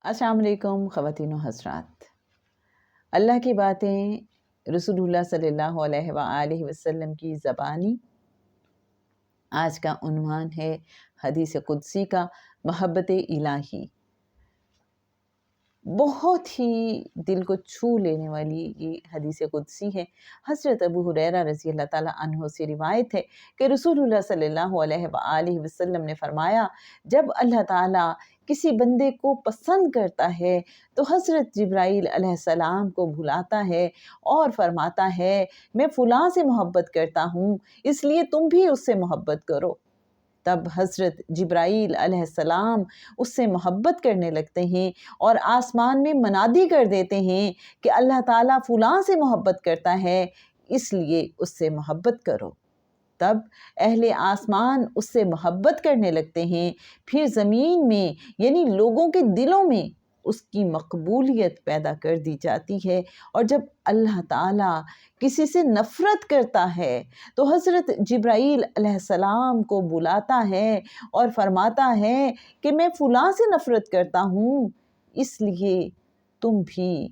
السلام علیکم خواتین و حضرات، اللہ کی باتیں رسول اللہ صلی اللہ علیہ وآلہ وسلم کی زبانی۔ آج کا عنوان ہے حدیث قدسی کا محبت الہی۔ بہت ہی دل کو چھو لینے والی یہ حدیث قدسی ہے۔ حضرت ابو ہریرہ رضی اللہ تعالیٰ عنہ سے روایت ہے کہ رسول اللہ صلی اللہ علیہ وآلہ وسلم نے فرمایا، جب اللہ تعالیٰ کسی بندے کو پسند کرتا ہے تو حضرت جبرائیل علیہ السلام کو بلاتا ہے اور فرماتا ہے، میں فلاں سے محبت کرتا ہوں، اس لیے تم بھی اس سے محبت کرو۔ تب حضرت جبرائیل علیہ السلام اس سے محبت کرنے لگتے ہیں اور آسمان میں منادی کر دیتے ہیں کہ اللہ تعالیٰ فلاں سے محبت کرتا ہے، اس لیے اس سے محبت کرو۔ تب اہل آسمان اس سے محبت کرنے لگتے ہیں، پھر زمین میں یعنی لوگوں کے دلوں میں اس کی مقبولیت پیدا کر دی جاتی ہے۔ اور جب اللہ تعالیٰ کسی سے نفرت کرتا ہے تو حضرت جبرائیل علیہ السلام کو بلاتا ہے اور فرماتا ہے کہ میں فلاں سے نفرت کرتا ہوں، اس لیے تم بھی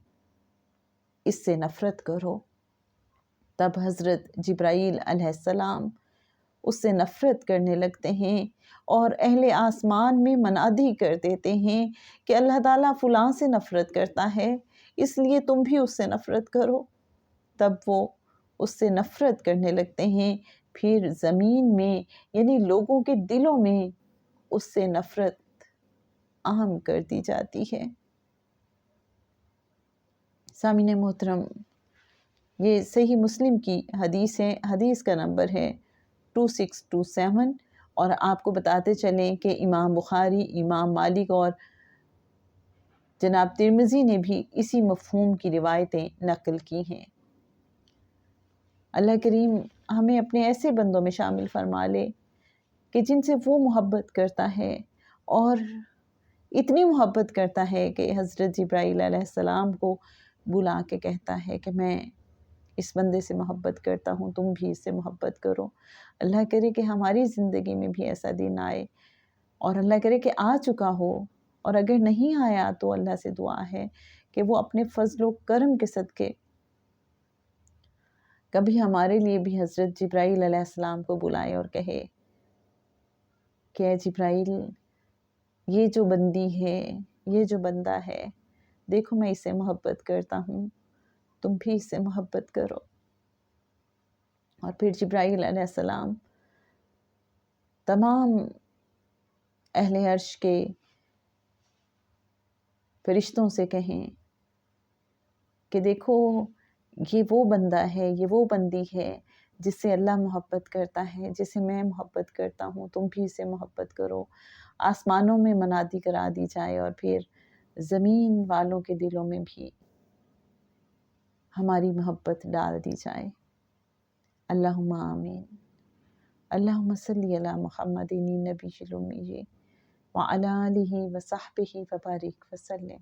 اس سے نفرت کرو۔ تب حضرت جبرائیل علیہ السلام اس سے نفرت کرنے لگتے ہیں اور اہل آسمان میں منادی کر دیتے ہیں کہ اللہ تعالیٰ فلاں سے نفرت کرتا ہے، اس لیے تم بھی اس سے نفرت کرو۔ تب وہ اس سے نفرت کرنے لگتے ہیں، پھر زمین میں یعنی لوگوں کے دلوں میں اس سے نفرت عام کر دی جاتی ہے۔ سامعین محترم، یہ صحیح مسلم کی حدیث ہے، حدیث کا نمبر ہے 2627، اور آپ کو بتاتے چلیں کہ امام بخاری، امام مالک اور جناب ترمذی نے بھی اسی مفہوم کی روایتیں نقل کی ہیں۔ اللہ کریم ہمیں اپنے ایسے بندوں میں شامل فرما لے کہ جن سے وہ محبت کرتا ہے، اور اتنی محبت کرتا ہے کہ حضرت جبرائیل علیہ السلام کو بلا کے کہتا ہے کہ میں اس بندے سے محبت کرتا ہوں، تم بھی اس سے محبت کرو۔ اللہ کرے کہ ہماری زندگی میں بھی ایسا دن آئے، اور اللہ کرے کہ آ چکا ہو، اور اگر نہیں آیا تو اللہ سے دعا ہے کہ وہ اپنے فضل و کرم کے صدقے کبھی ہمارے لیے بھی حضرت جبرائیل علیہ السلام کو بلائے اور کہے کہ اے جبرائیل، یہ جو بندی ہے، یہ جو بندہ ہے، دیکھو میں اس سے محبت کرتا ہوں، تم بھی اس سے محبت کرو۔ اور پھر جبرائیل علیہ السلام تمام اہل عرش کے فرشتوں سے کہیں کہ دیکھو یہ وہ بندہ ہے، یہ وہ بندی ہے جس سے اللہ محبت کرتا ہے، جس سے میں محبت کرتا ہوں، تم بھی اسے محبت کرو۔ آسمانوں میں منادی کرا دی جائے اور پھر زمین والوں کے دلوں میں بھی ہماری محبت ڈال دی جائے۔ اللہم آمین۔ اللہم صلی علی محمد النبی الامی وعلی آلہ وصحبہ وبارک وسلم۔